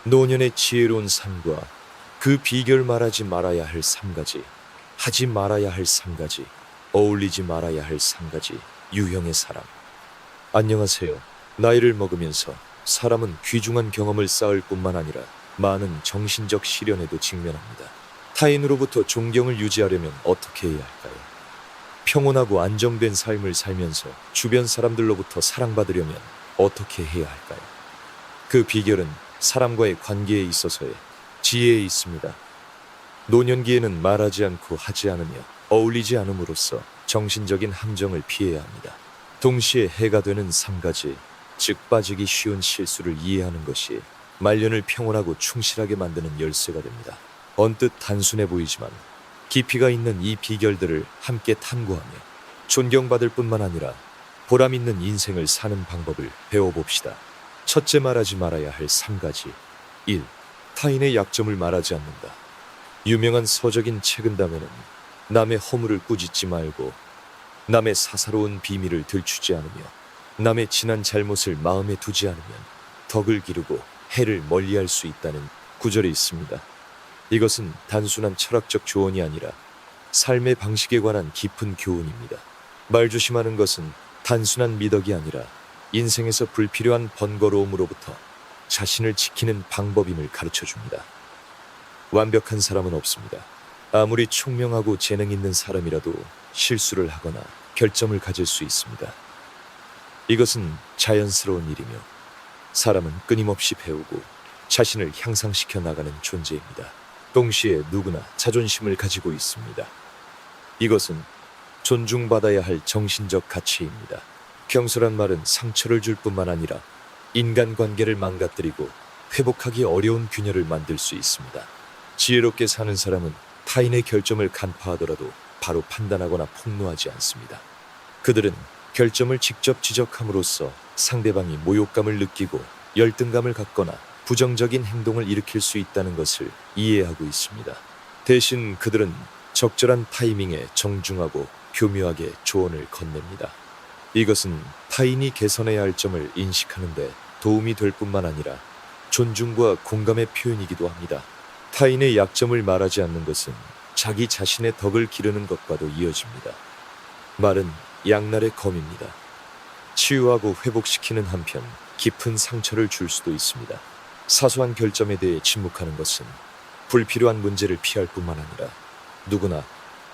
노년의 지혜로운 삶과 그 비결 말하지 말아야 할 3가지, 하지 말아야 할 3가지, 어울리지 말아야 할 3가지 유형의 사람. 안녕하세요. 나이를 먹으면서 사람은 귀중한 경험을 쌓을 뿐만 아니라 많은 정신적 시련에도 직면합니다. 타인으로부터 존경을 유지하려면 어떻게 해야 할까요? 평온하고 안정된 삶을 살면서 주변 사람들로부터 사랑받으려면 어떻게 해야 할까요? 그 비결은 사람과의 관계에 있어서의 지혜에 있습니다. 노년기에는 말하지 않고 하지 않으며 어울리지 않음으로써 정신적인 함정을 피해야 합니다. 동시에 해가 되는 3가지, 즉 빠지기 쉬운 실수를 이해하는 것이 말년을 평온하고 충실하게 만드는 열쇠가 됩니다. 언뜻 단순해 보이지만 깊이가 있는 이 비결들을 함께 탐구하며 존경받을 뿐만 아니라 보람 있는 인생을 사는 방법을 배워봅시다. 첫째, 말하지 말아야 할 3가지. 1. 타인의 약점을 말하지 않는다. 유명한 서적인 책은담에는 남의 허물을 꾸짖지 말고 남의 사사로운 비밀을 들추지 않으며 남의 지난 잘못을 마음에 두지 않으면 덕을 기르고 해를 멀리할 수 있다는 구절이 있습니다. 이것은 단순한 철학적 조언이 아니라 삶의 방식에 관한 깊은 교훈입니다. 말조심하는 것은 단순한 미덕이 아니라 인생에서 불필요한 번거로움으로부터 자신을 지키는 방법임을 가르쳐줍니다. 완벽한 사람은 없습니다. 아무리 총명하고 재능 있는 사람이라도 실수를 하거나 결점을 가질 수 있습니다. 이것은 자연스러운 일이며 사람은 끊임없이 배우고 자신을 향상시켜 나가는 존재입니다. 동시에 누구나 자존심을 가지고 있습니다. 이것은 존중받아야 할 정신적 가치입니다. 경솔한 말은 상처를 줄 뿐만 아니라 인간관계를 망가뜨리고 회복하기 어려운 균열을 만들 수 있습니다. 지혜롭게 사는 사람은 타인의 결점을 간파하더라도 바로 판단하거나 폭로하지 않습니다. 그들은 결점을 직접 지적함으로써 상대방이 모욕감을 느끼고 열등감을 갖거나 부정적인 행동을 일으킬 수 있다는 것을 이해하고 있습니다. 대신 그들은 적절한 타이밍에 정중하고 교묘하게 조언을 건넵니다. 이것은 타인이 개선해야 할 점을 인식하는 데 도움이 될 뿐만 아니라 존중과 공감의 표현이기도 합니다. 타인의 약점을 말하지 않는 것은 자기 자신의 덕을 기르는 것과도 이어집니다. 말은 양날의 검입니다. 치유하고 회복시키는 한편 깊은 상처를 줄 수도 있습니다. 사소한 결점에 대해 침묵하는 것은 불필요한 문제를 피할 뿐만 아니라 누구나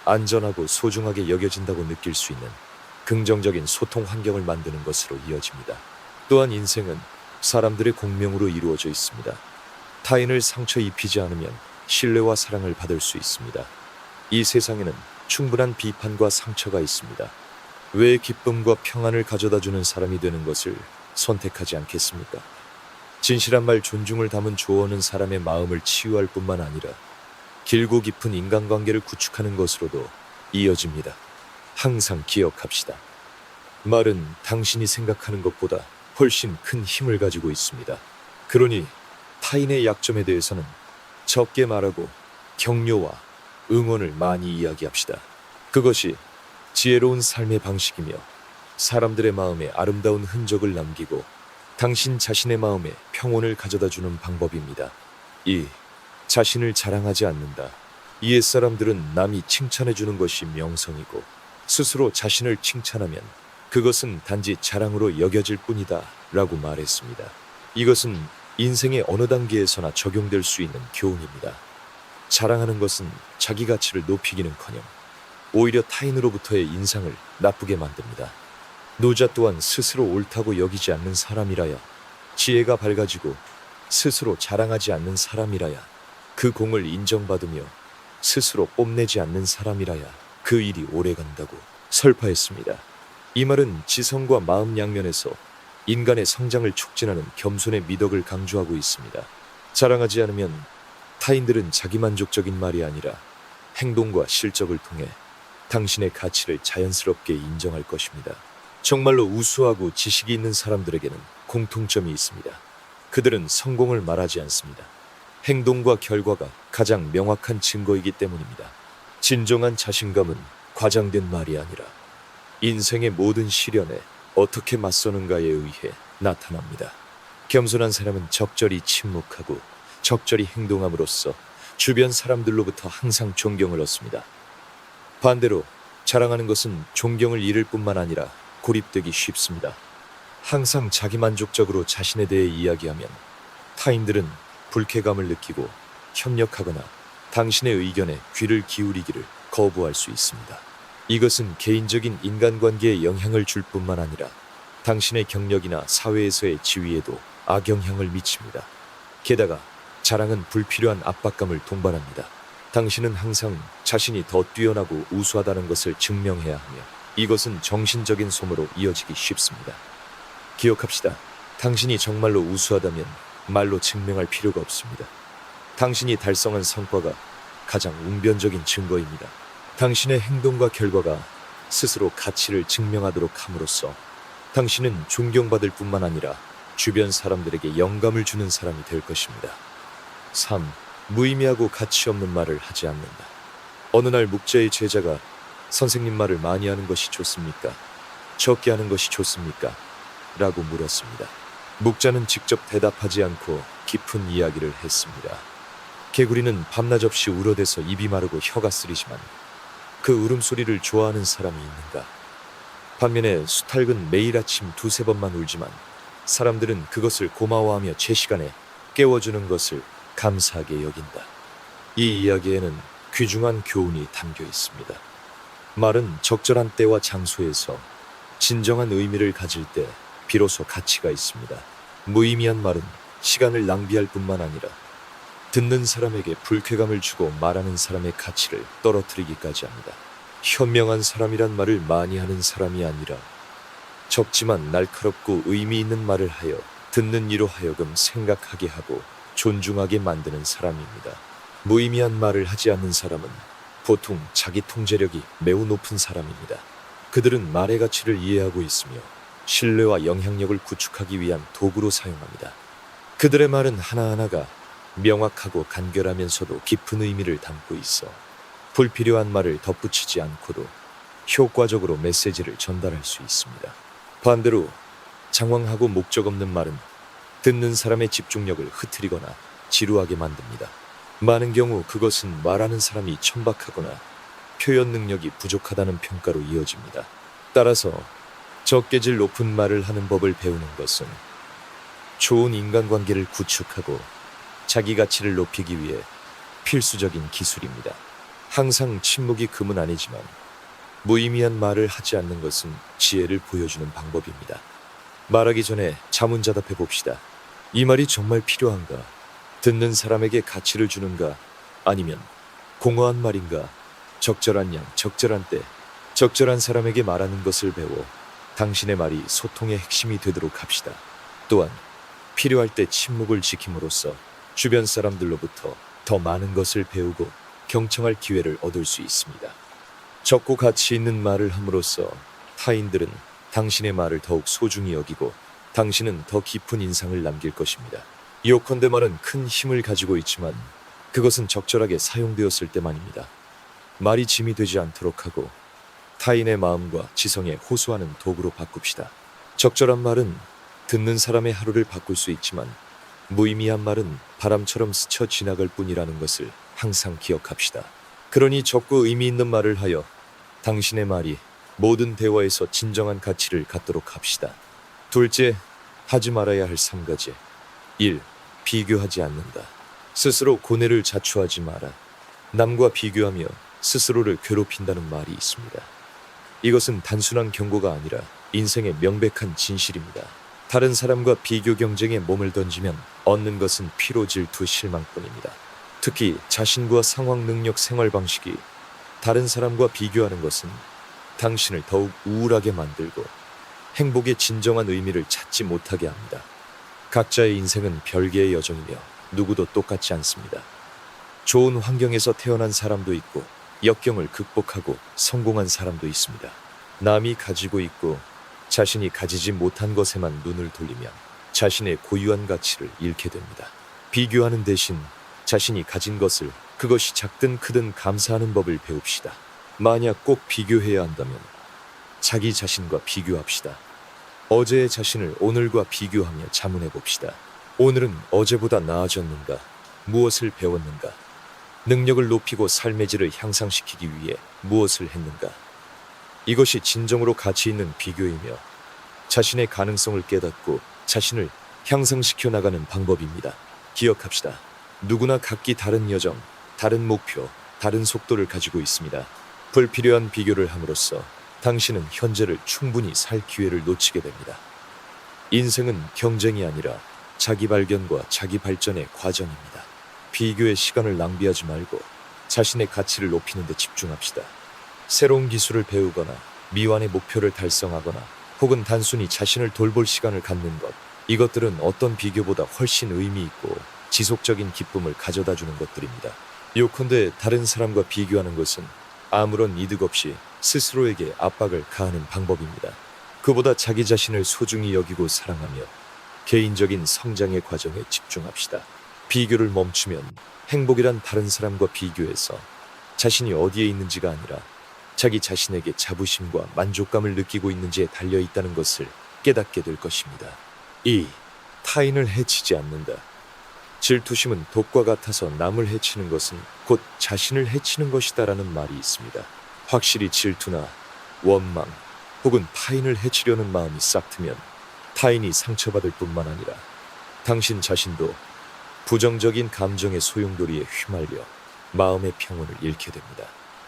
안전하고 소중하게 여겨진다고 느낄 수 있는 긍정적인 소통 환경을 만드는 것으로 이어집니다. 또한 인생은 사람들의 공명으로 이루어져 있습니다. 타인을 상처 입히지 않으면 신뢰와 사랑을 받을 수 있습니다. 이 세상에는 충분한 비판과 상처가 있습니다. 왜 기쁨과 평안을 가져다주는 사람이 되는 것을 선택하지 않겠습니까? 진실한 말, 존중을 담은 조언은 사람의 마음을 치유할 뿐만 아니라 길고 깊은 인간관계를 구축하는 것으로도 이어집니다. 항상 기억합시다. 말은 당신이 생각하는 것보다 훨씬 큰 힘을 가지고 있습니다. 그러니 타인의 약점에 대해서는 적게 말하고 격려와 응원을 많이 이야기합시다. 그것이 지혜로운 삶의 방식이며 사람들의 마음에 아름다운 흔적을 남기고 당신 자신의 마음에 평온을 가져다주는 방법입니다. 2. 자신을 자랑하지 않는다. 옛사람들은 남이 칭찬해주는 것이 명성이고 스스로 자신을 칭찬하면 그것은 단지 자랑으로 여겨질 뿐이다 라고 말했습니다. 이것은 인생의 어느 단계에서나 적용될 수 있는 교훈입니다. 자랑하는 것은 자기 가치를 높이기는커녕 오히려 타인으로부터의 인상을 나쁘게 만듭니다. 노자 또한 스스로 옳다고 여기지 않는 사람이라야, 지혜가 밝아지고 스스로 자랑하지 않는 사람이라야, 그 공을 인정받으며 스스로 뽐내지 않는 사람이라야 그 일이 오래간다고 설파했습니다. 이 말은 지성과 마음 양면에서 인간의 성장을 촉진하는 겸손의 미덕을 강조하고 있습니다. 자랑하지 않으면 타인들은 자기만족적인 말이 아니라 행동과 실적을 통해 당신의 가치를 자연스럽게 인정할 것입니다. 정말로 우수하고 지식이 있는 사람들에게는 공통점이 있습니다. 그들은 성공을 말하지 않습니다. 행동과 결과가 가장 명확한 증거이기 때문입니다. 진정한 자신감은 과장된 말이 아니라 인생의 모든 시련에 어떻게 맞서는가에 의해 나타납니다. 겸손한 사람은 적절히 침묵하고 적절히 행동함으로써 주변 사람들로부터 항상 존경을 얻습니다. 반대로 자랑하는 것은 존경을 잃을 뿐만 아니라 고립되기 쉽습니다. 항상 자기만족적으로 자신에 대해 이야기하면 타인들은 불쾌감을 느끼고 협력하거나 당신의 의견에 귀를 기울이기를 거부할 수 있습니다. 이것은 개인적인 인간관계에 영향을 줄 뿐만 아니라 당신의 경력이나 사회에서의 지위에도 악영향을 미칩니다. 게다가 자랑은 불필요한 압박감을 동반합니다. 당신은 항상 자신이 더 뛰어나고 우수하다는 것을 증명해야 하며 이것은 정신적인 소모로 이어지기 쉽습니다. 기억합시다. 당신이 정말로 우수하다면 말로 증명할 필요가 없습니다. 당신이 달성한 성과가 가장 웅변적인 증거입니다. 당신의 행동과 결과가 스스로 가치를 증명하도록 함으로써 당신은 존경받을 뿐만 아니라 주변 사람들에게 영감을 주는 사람이 될 것입니다. 3. 무의미하고 가치 없는 말을 하지 않는다. 어느 날 묵자의 제자가 선생님 말을 많이 하는 것이 좋습니까? 적게 하는 것이 좋습니까? 라고 물었습니다. 묵자는 직접 대답하지 않고 깊은 이야기를 했습니다. 개구리는 밤낮 없이 울어대서 입이 마르고 혀가 쓰리지만 그 울음소리를 좋아하는 사람이 있는가? 반면에 수탉은 매일 아침 2~3번만 울지만 사람들은 그것을 고마워하며 제 시간에 깨워주는 것을 감사하게 여긴다. 이 이야기에는 귀중한 교훈이 담겨 있습니다. 말은 적절한 때와 장소에서 진정한 의미를 가질 때 비로소 가치가 있습니다. 무의미한 말은 시간을 낭비할 뿐만 아니라 듣는 사람에게 불쾌감을 주고 말하는 사람의 가치를 떨어뜨리기까지 합니다. 현명한 사람이란 말을 많이 하는 사람이 아니라 적지만 날카롭고 의미 있는 말을 하여 듣는 이로 하여금 생각하게 하고 존중하게 만드는 사람입니다. 무의미한 말을 하지 않는 사람은 보통 자기 통제력이 매우 높은 사람입니다. 그들은 말의 가치를 이해하고 있으며 신뢰와 영향력을 구축하기 위한 도구로 사용합니다. 그들의 말은 하나하나가 명확하고 간결하면서도 깊은 의미를 담고 있어 불필요한 말을 덧붙이지 않고도 효과적으로 메시지를 전달할 수 있습니다. 반대로 장황하고 목적 없는 말은 듣는 사람의 집중력을 흐트리거나 지루하게 만듭니다. 많은 경우 그것은 말하는 사람이 천박하거나 표현 능력이 부족하다는 평가로 이어집니다. 따라서 적개질 높은 말을 하는 법을 배우는 것은 좋은 인간관계를 구축하고 자기 가치를 높이기 위해 필수적인 기술입니다. 항상 침묵이 금은 아니지만 무의미한 말을 하지 않는 것은 지혜를 보여주는 방법입니다. 말하기 전에 자문자답해 봅시다. 이 말이 정말 필요한가? 듣는 사람에게 가치를 주는가? 아니면 공허한 말인가? 적절한 양, 적절한 때, 적절한 사람에게 말하는 것을 배워 당신의 말이 소통의 핵심이 되도록 합시다. 또한 필요할 때 침묵을 지킴으로써 주변 사람들로부터 더 많은 것을 배우고 경청할 기회를 얻을 수 있습니다. 적고 가치 있는 말을 함으로써 타인들은 당신의 말을 더욱 소중히 여기고 당신은 더 깊은 인상을 남길 것입니다. 요컨대 말은 큰 힘을 가지고 있지만 그것은 적절하게 사용되었을 때만입니다. 말이 짐이 되지 않도록 하고 타인의 마음과 지성에 호소하는 도구로 바꿉시다. 적절한 말은 듣는 사람의 하루를 바꿀 수 있지만 무의미한 말은 바람처럼 스쳐 지나갈 뿐이라는 것을 항상 기억합시다. 그러니 적고 의미 있는 말을 하여 당신의 말이 모든 대화에서 진정한 가치를 갖도록 합시다. 둘째, 하지 말아야 할 3가지. 1. 비교하지 않는다. 스스로 고뇌를 자초하지 마라. 남과 비교하며 스스로를 괴롭힌다는 말이 있습니다. 이것은 단순한 경고가 아니라 인생의 명백한 진실입니다. 다른 사람과 비교 경쟁에 몸을 던지면 얻는 것은 피로, 질투, 실망뿐입니다. 특히 자신과 상황, 능력, 생활 방식이 다른 사람과 비교하는 것은 당신을 더욱 우울하게 만들고 행복의 진정한 의미를 찾지 못하게 합니다. 각자의 인생은 별개의 여정이며 누구도 똑같지 않습니다. 좋은 환경에서 태어난 사람도 있고 역경을 극복하고 성공한 사람도 있습니다. 남이 가지고 있고 자신이 가지지 못한 것에만 눈을 돌리면 자신의 고유한 가치를 잃게 됩니다. 비교하는 대신 자신이 가진 것을 그것이 작든 크든 감사하는 법을 배웁시다. 만약 꼭 비교해야 한다면 자기 자신과 비교합시다. 어제의 자신을 오늘과 비교하며 자문해 봅시다. 오늘은 어제보다 나아졌는가? 무엇을 배웠는가? 능력을 높이고 삶의 질을 향상시키기 위해 무엇을 했는가? 이것이 진정으로 가치 있는 비교이며 자신의 가능성을 깨닫고 자신을 향상시켜 나가는 방법입니다. 기억합시다. 누구나 각기 다른 여정, 다른 목표, 다른 속도를 가지고 있습니다. 불필요한 비교를 함으로써 당신은 현재를 충분히 살 기회를 놓치게 됩니다. 인생은 경쟁이 아니라 자기 발견과 자기 발전의 과정입니다. 비교의 시간을 낭비하지 말고 자신의 가치를 높이는 데 집중합시다. 새로운 기술을 배우거나 미완의 목표를 달성하거나 혹은 단순히 자신을 돌볼 시간을 갖는 것, 이것들은 어떤 비교보다 훨씬 의미 있고 지속적인 기쁨을 가져다 주는 것들입니다. 요컨대 다른 사람과 비교하는 것은 아무런 이득 없이 스스로에게 압박을 가하는 방법입니다. 그보다 자기 자신을 소중히 여기고 사랑하며 개인적인 성장의 과정에 집중합시다. 비교를 멈추면 행복이란 다른 사람과 비교해서 자신이 어디에 있는지가 아니라 자기 자신에게 자부심과 만족감을 느끼고 있는지에 달려 있다는 것을 깨닫게 될 것입니다. 2. 타인을 해치지 않는다. 질투심은 독과 같아서 남을 해치는 것은 곧 자신을 해치는 것이다라는 말이 있습니다. 확실히 질투나 원망 혹은 타인을 해치려는 마음이 싹트면 타인이 상처받을 뿐만 아니라 당신 자신도 부정적인 감정의 소용돌이에 휘말려 마음의 평온을 잃게 됩니다.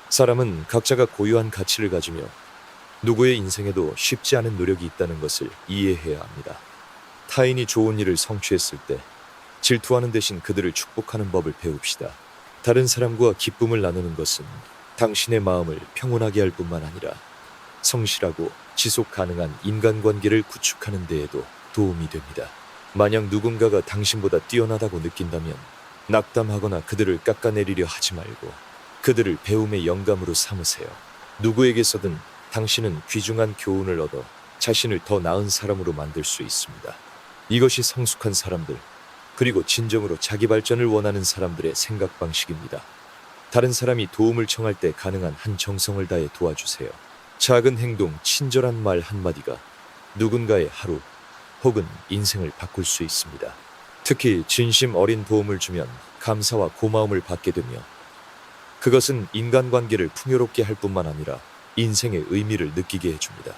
사람은 각자가 고유한 가치를 가지며 누구의 인생에도 쉽지 않은 노력이 있다는 것을 이해해야 합니다. 타인이 좋은 일을 성취했을 때 질투하는 대신 그들을 축복하는 법을 배웁시다. 다른 사람과 기쁨을 나누는 것은 당신의 마음을 평온하게 할 뿐만 아니라 성실하고 지속 가능한 인간관계를 구축하는 데에도 도움이 됩니다. 만약 누군가가 당신보다 뛰어나다고 느낀다면 낙담하거나 그들을 깎아내리려 하지 말고 그들을 배움의 영감으로 삼으세요. 누구에게서든 당신은 귀중한 교훈을 얻어 자신을 더 나은 사람으로 만들 수 있습니다. 이것이 성숙한 사람들, 그리고 진정으로 자기 발전을 원하는 사람들의 생각 방식입니다. 다른 사람이 도움을 청할 때 가능한 한 정성을 다해 도와주세요. 작은 행동, 친절한 말 한마디가 누군가의 하루 혹은 인생을 바꿀 수 있습니다. 특히 진심 어린 도움을 주면 감사와 고마움을 받게 되며 그것은 인간관계를 풍요롭게 할 뿐만 아니라 인생의 의미를 느끼게 해줍니다.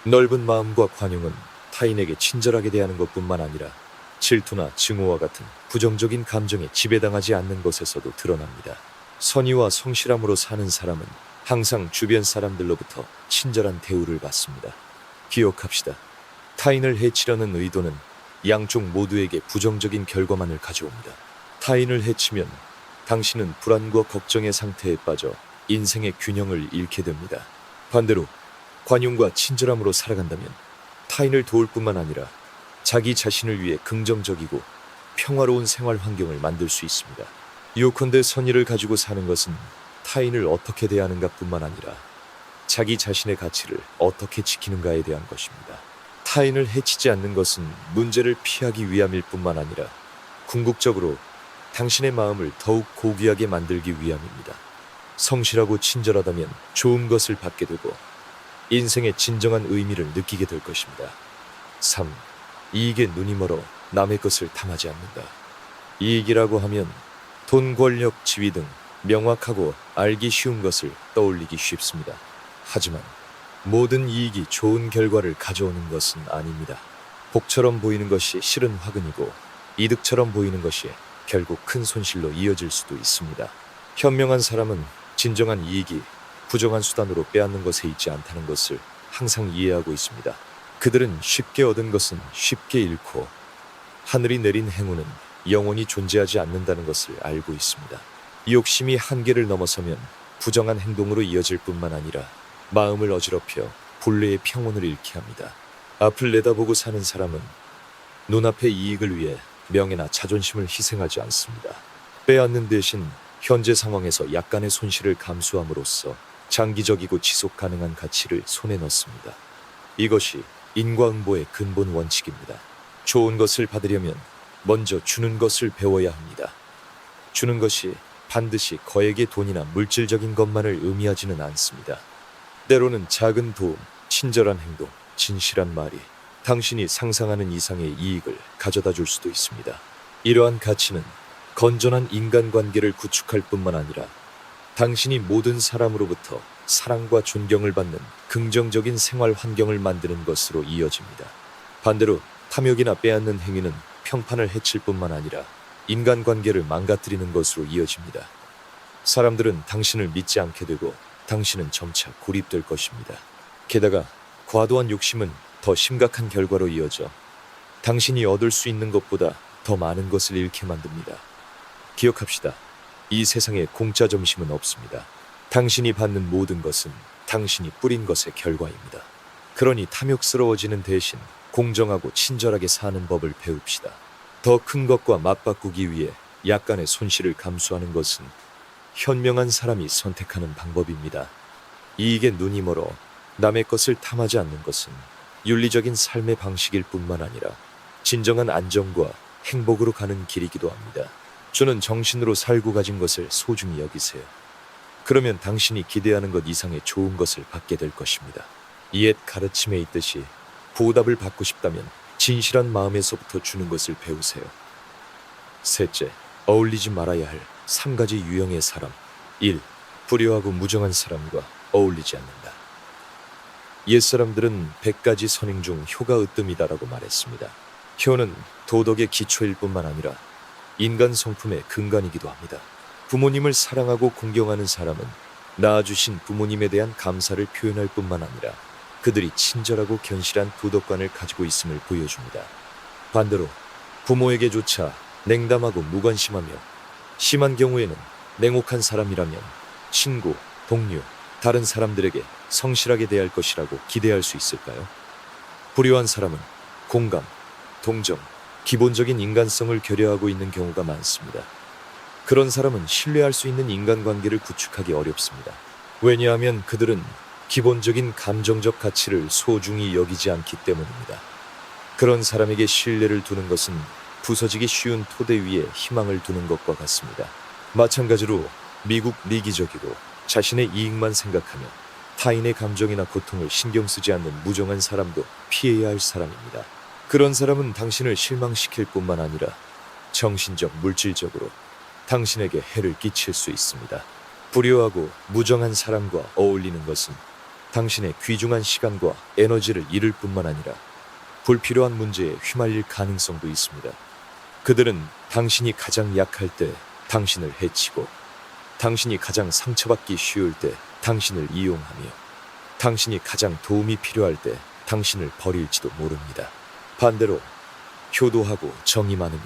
넓은 마음과 관용은 타인에게 친절하게 대하는 것뿐만 아니라 질투나 증오와 같은 부정적인 감정에 지배당하지 않는 것에서도 드러납니다. 선의와 성실함으로 사는 사람은 항상 주변 사람들로부터 친절한 대우를 받습니다. 기억합시다. 타인을 해치려는 의도는 양쪽 모두에게 부정적인 결과만을 가져옵니다. 타인을 해치면 당신은 불안과 걱정의 상태에 빠져 인생의 균형을 잃게 됩니다. 반대로 관용과 친절함으로 살아간다면 타인을 도울 뿐만 아니라 자기 자신을 위해 긍정적이고 평화로운 생활 환경을 만들 수 있습니다. 요컨대 선의를 가지고 사는 것은 타인을 어떻게 대하는가 뿐만 아니라 자기 자신의 가치를 어떻게 지키는가에 대한 것입니다. 타인을 해치지 않는 것은 문제를 피하기 위함일 뿐만 아니라 궁극적으로 당신의 마음을 더욱 고귀하게 만들기 위함입니다. 성실하고 친절하다면 좋은 것을 받게 되고 인생의 진정한 의미를 느끼게 될 것입니다. 3. 이익에 눈이 멀어 남의 것을 탐하지 않는다. 이익이라고 하면 돈, 권력, 지위 등 명확하고 알기 쉬운 것을 떠올리기 쉽습니다. 하지만 모든 이익이 좋은 결과를 가져오는 것은 아닙니다. 복처럼 보이는 것이 실은 화근이고 이득처럼 보이는 것이 결국 큰 손실로 이어질 수도 있습니다. 현명한 사람은 진정한 이익이 부정한 수단으로 빼앗는 것에 있지 않다는 것을 항상 이해하고 있습니다. 그들은 쉽게 얻은 것은 쉽게 잃고 하늘이 내린 행운은 영원히 존재하지 않는다는 것을 알고 있습니다. 욕심이 한계를 넘어서면 부정한 행동으로 이어질 뿐만 아니라 마음을 어지럽혀 본래의 평온을 잃게 합니다. 앞을 내다보고 사는 사람은 눈앞의 이익을 위해 명예나 자존심을 희생하지 않습니다. 빼앗는 대신 현재 상황에서 약간의 손실을 감수함으로써 장기적이고 지속 가능한 가치를 손에 넣습니다. 이것이 인과응보의 근본 원칙입니다. 좋은 것을 받으려면 먼저 주는 것을 배워야 합니다. 주는 것이 반드시 거액의 돈이나 물질적인 것만을 의미하지는 않습니다. 때로는 작은 도움, 친절한 행동, 진실한 말이 당신이 상상하는 이상의 이익을 가져다 줄 수도 있습니다. 이러한 가치는 건전한 인간관계를 구축할 뿐만 아니라 당신이 모든 사람으로부터 사랑과 존경을 받는 긍정적인 생활 환경을 만드는 것으로 이어집니다. 반대로 탐욕이나 빼앗는 행위는 평판을 해칠 뿐만 아니라 인간관계를 망가뜨리는 것으로 이어집니다. 사람들은 당신을 믿지 않게 되고 당신은 점차 고립될 것입니다. 게다가 과도한 욕심은 더 심각한 결과로 이어져 당신이 얻을 수 있는 것보다 더 많은 것을 잃게 만듭니다. 기억합시다. 이 세상에 공짜 점심은 없습니다. 당신이 받는 모든 것은 당신이 뿌린 것의 결과입니다. 그러니 탐욕스러워지는 대신 공정하고 친절하게 사는 법을 배웁시다. 더 큰 것과 맞바꾸기 위해 약간의 손실을 감수하는 것은 현명한 사람이 선택하는 방법입니다. 이익에 눈이 멀어 남의 것을 탐하지 않는 것은 윤리적인 삶의 방식일 뿐만 아니라 진정한 안정과 행복으로 가는 길이기도 합니다. 저는 정신으로 살고 가진 것을 소중히 여기세요. 그러면 당신이 기대하는 것 이상의 좋은 것을 받게 될 것입니다. 옛 가르침에 있듯이 보답을 받고 싶다면 진실한 마음에서부터 주는 것을 배우세요. 셋째, 어울리지 말아야 할 3가지 유형의 사람. 1. 불효하고 무정한 사람과 어울리지 않는다. 옛사람들은 100가지 선행 중 효가 으뜸이다라고 말했습니다. 효는 도덕의 기초일 뿐만 아니라 인간 성품의 근간이기도 합니다. 부모님을 사랑하고 공경하는 사람은 낳아주신 부모님에 대한 감사를 표현할 뿐만 아니라 그들이 친절하고 견실한 도덕관을 가지고 있음을 보여줍니다. 반대로 부모에게조차 냉담하고 무관심하며 심한 경우에는 냉혹한 사람이라면 친구, 동료, 다른 사람들에게 성실하게 대할 것이라고 기대할 수 있을까요? 불효한 사람은 공감, 동정, 기본적인 인간성을 결여하고 있는 경우가 많습니다. 그런 사람은 신뢰할 수 있는 인간관계를 구축하기 어렵습니다. 왜냐하면 그들은 기본적인 감정적 가치를 소중히 여기지 않기 때문입니다. 그런 사람에게 신뢰를 두는 것은 부서지기 쉬운 토대 위에 희망을 두는 것과 같습니다. 마찬가지로 미국 미기적이고 자신의 이익만 생각하며 타인의 감정이나 고통을 신경 쓰지 않는 무정한 사람도 피해야 할 사람입니다. 그런 사람은 당신을 실망시킬 뿐만 아니라 정신적, 물질적으로 당신에게 해를 끼칠 수 있습니다. 불효하고 무정한 사람과 어울리는 것은 당신의 귀중한 시간과 에너지를 잃을 뿐만 아니라 불필요한 문제에 휘말릴 가능성도 있습니다. 그들은 당신이 가장 약할 때 당신을 해치고 당신이 가장 상처받기 쉬울 때 당신을 이용하며 당신이 가장 도움이 필요할 때 당신을 버릴지도 모릅니다. 반대로 효도하고 정이 많으며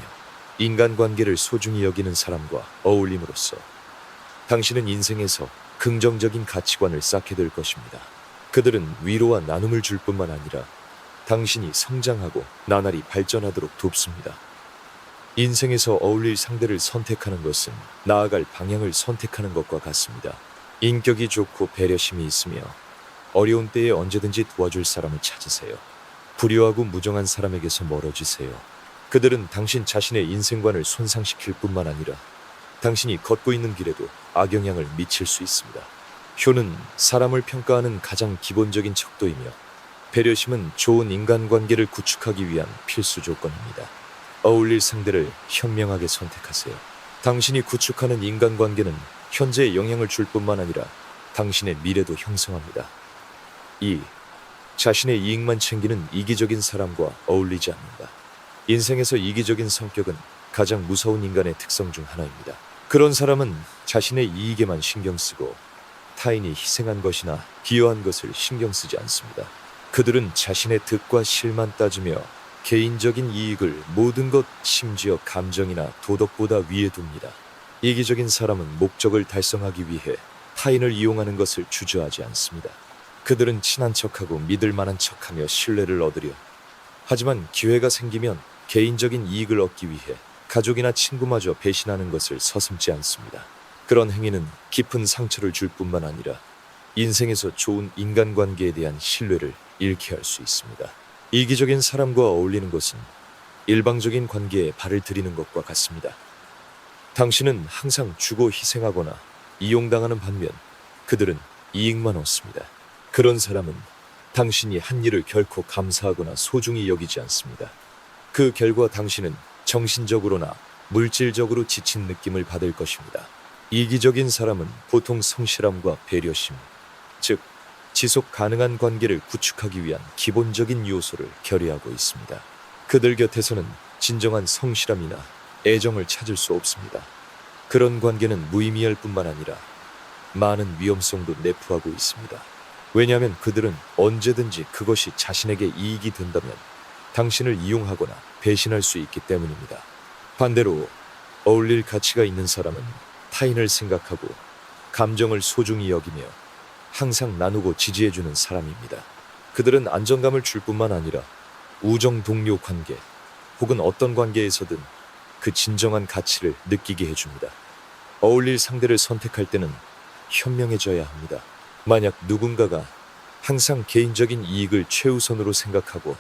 인간관계를 소중히 여기는 사람과 어울림으로써 당신은 인생에서 긍정적인 가치관을 쌓게 될 것입니다. 그들은 위로와 나눔을 줄 뿐만 아니라 당신이 성장하고 나날이 발전하도록 돕습니다. 인생에서 어울릴 상대를 선택하는 것은 나아갈 방향을 선택하는 것과 같습니다. 인격이 좋고 배려심이 있으며 어려운 때에 언제든지 도와줄 사람을 찾으세요. 불효하고 무정한 사람에게서 멀어지세요. 그들은 당신 자신의 인생관을 손상시킬 뿐만 아니라 당신이 걷고 있는 길에도 악영향을 미칠 수 있습니다. 효는 사람을 평가하는 가장 기본적인 척도이며 배려심은 좋은 인간관계를 구축하기 위한 필수 조건입니다. 어울릴 상대를 현명하게 선택하세요. 당신이 구축하는 인간관계는 현재에 영향을 줄 뿐만 아니라 당신의 미래도 형성합니다. 2. 자신의 이익만 챙기는 이기적인 사람과 어울리지 않는다. 인생에서 이기적인 성격은 가장 무서운 인간의 특성 중 하나입니다. 그런 사람은 자신의 이익에만 신경 쓰고 타인이 희생한 것이나 기여한 것을 신경 쓰지 않습니다. 그들은 자신의 득과 실만 따지며 개인적인 이익을 모든 것, 심지어 감정이나 도덕보다 위에 둡니다. 이기적인 사람은 목적을 달성하기 위해 타인을 이용하는 것을 주저하지 않습니다. 그들은 친한 척하고 믿을 만한 척하며 신뢰를 얻으려 하지만 기회가 생기면 개인적인 이익을 얻기 위해 가족이나 친구마저 배신하는 것을 서슴지 않습니다. 그런 행위는 깊은 상처를 줄 뿐만 아니라 인생에서 좋은 인간관계에 대한 신뢰를 잃게 할 수 있습니다. 이기적인 사람과 어울리는 것은 일방적인 관계에 발을 들이는 것과 같습니다. 당신은 항상 주고 희생하거나 이용당하는 반면 그들은 이익만 얻습니다. 그런 사람은 당신이 한 일을 결코 감사하거나 소중히 여기지 않습니다. 그 결과 당신은 정신적으로나 물질적으로 지친 느낌을 받을 것입니다. 이기적인 사람은 보통 성실함과 배려심, 즉 지속 가능한 관계를 구축하기 위한 기본적인 요소를 결여하고 있습니다. 그들 곁에서는 진정한 성실함이나 애정을 찾을 수 없습니다. 그런 관계는 무의미할 뿐만 아니라 많은 위험성도 내포하고 있습니다. 왜냐하면 그들은 언제든지 그것이 자신에게 이익이 된다면 당신을 이용하거나 배신할 수 있기 때문입니다. 반대로 어울릴 가치가 있는 사람은 타인을 생각하고 감정을 소중히 여기며 항상 나누고 지지해주는 사람입니다. 그들은 안정감을 줄 뿐만 아니라 우정 동료 관계 혹은 어떤 관계에서든 그 진정한 가치를 느끼게 해줍니다. 어울릴 상대를 선택할 때는 현명해져야 합니다. 만약 누군가가 항상 개인적인 이익을 최우선으로 생각하고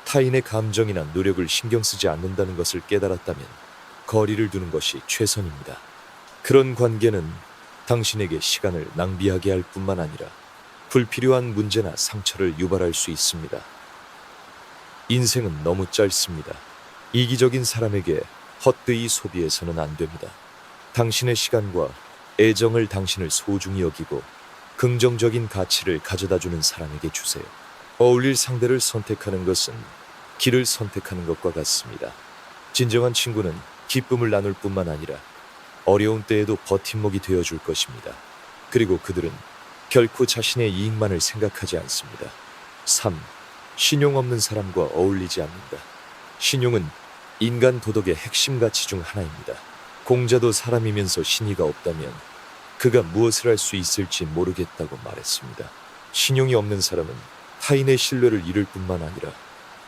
타인의 감정이나 노력을 신경 쓰지 않는다는 것을 깨달았다면 거리를 두는 것이 최선입니다. 그런 관계는 당신에게 시간을 낭비하게 할 뿐만 아니라 불필요한 문제나 상처를 유발할 수 있습니다. 인생은 너무 짧습니다. 이기적인 사람에게 헛되이 소비해서는 안 됩니다. 당신의 시간과 애정을 당신을 소중히 여기고 긍정적인 가치를 가져다주는 사람에게 주세요. 어울릴 상대를 선택하는 것은 길을 선택하는 것과 같습니다. 진정한 친구는 기쁨을 나눌 뿐만 아니라 어려운 때에도 버팀목이 되어줄 것입니다. 그리고 그들은 결코 자신의 이익만을 생각하지 않습니다. 3. 신용 없는 사람과 어울리지 않는다. 신용은 인간 도덕의 핵심 가치 중 하나입니다. 공자도 사람이면서 신의가 없다면 그가 무엇을 할 수 있을지 모르겠다고 말했습니다. 신용이 없는 사람은 타인의 신뢰를 잃을 뿐만 아니라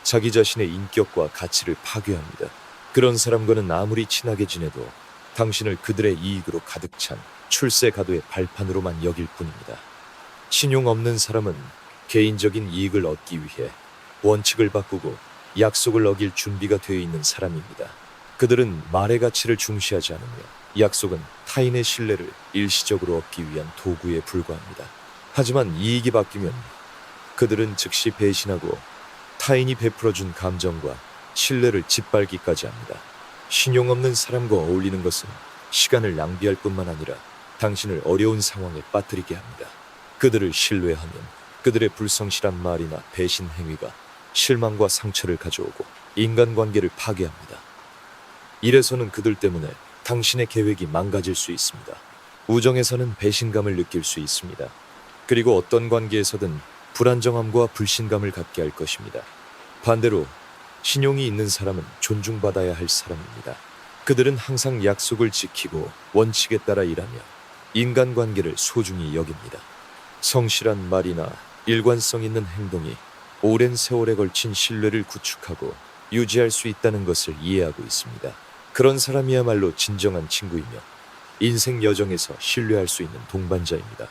자기 자신의 인격과 가치를 파괴합니다. 그런 사람과는 아무리 친하게 지내도 당신을 그들의 이익으로 가득 찬 출세가도의 발판으로만 여길 뿐입니다. 신용 없는 사람은 개인적인 이익을 얻기 위해 원칙을 바꾸고 약속을 어길 준비가 되어 있는 사람입니다. 그들은 말의 가치를 중시하지 않으며 약속은 타인의 신뢰를 일시적으로 얻기 위한 도구에 불과합니다. 하지만 이익이 바뀌면 그들은 즉시 배신하고 타인이 베풀어준 감정과 신뢰를 짓밟기까지 합니다. 신용 없는 사람과 어울리는 것은 시간을 낭비할 뿐만 아니라 당신을 어려운 상황에 빠뜨리게 합니다. 그들을 신뢰하면 그들의 불성실한 말이나 배신 행위가 실망과 상처를 가져오고 인간관계를 파괴합니다. 이래서는 그들 때문에 당신의 계획이 망가질 수 있습니다. 우정에서는 배신감을 느낄 수 있습니다. 그리고 어떤 관계에서든 불안정함과 불신감을 갖게 할 것입니다. 반대로 신용이 있는 사람은 존중받아야 할 사람입니다. 그들은 항상 약속을 지키고 원칙에 따라 일하며 인간관계를 소중히 여깁니다. 성실한 말이나 일관성 있는 행동이 오랜 세월에 걸친 신뢰를 구축하고 유지할 수 있다는 것을 이해하고 있습니다. 그런 사람이야말로 진정한 친구이며 인생 여정에서 신뢰할 수 있는 동반자입니다.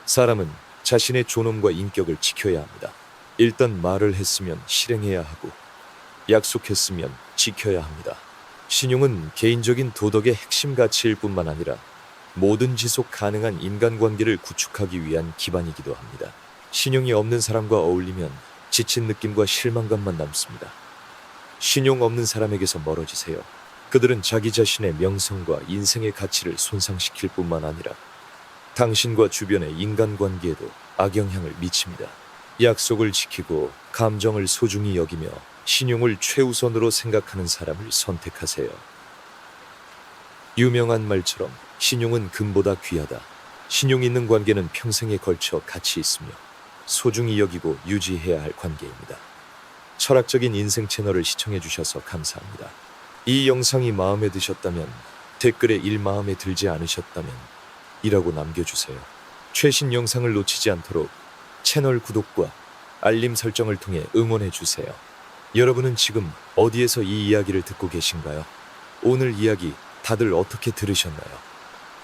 사람은 자신의 존엄과 인격을 지켜야 합니다. 일단 말을 했으면 실행해야 하고 약속했으면 지켜야 합니다. 신용은 개인적인 도덕의 핵심 가치일 뿐만 아니라 모든 지속 가능한 인간관계를 구축하기 위한 기반이기도 합니다. 신용이 없는 사람과 어울리면 지친 느낌과 실망감만 남습니다. 신용 없는 사람에게서 멀어지세요. 그들은 자기 자신의 명성과 인생의 가치를 손상시킬 뿐만 아니라 당신과 주변의 인간관계에도 악영향을 미칩니다. 약속을 지키고 감정을 소중히 여기며 신용을 최우선으로 생각하는 사람을 선택하세요. 유명한 말처럼 신용은 금보다 귀하다. 신용 있는 관계는 평생에 걸쳐 가치 있으며 소중히 여기고 유지해야 할 관계입니다. 철학적인 인생 채널을 시청해 주셔서 감사합니다. 이 영상이 마음에 드셨다면 댓글에 마음에 들지 않으셨다면 이라고 남겨주세요. 최신 영상을 놓치지 않도록 채널 구독과 알림 설정을 통해 응원해 주세요. 여러분은 지금 어디에서 이 이야기를 듣고 계신가요? 오늘 이야기 다들 어떻게 들으셨나요?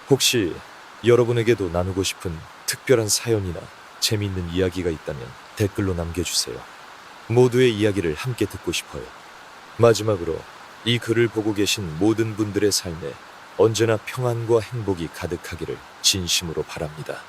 혹시 여러분에게도 나누고 싶은 특별한 사연이나 재미있는 이야기가 있다면 댓글로 남겨주세요. 모두의 이야기를 함께 듣고 싶어요. 마지막으로 이 글을 보고 계신 모든 분들의 삶에 언제나 평안과 행복이 가득하기를 진심으로 바랍니다.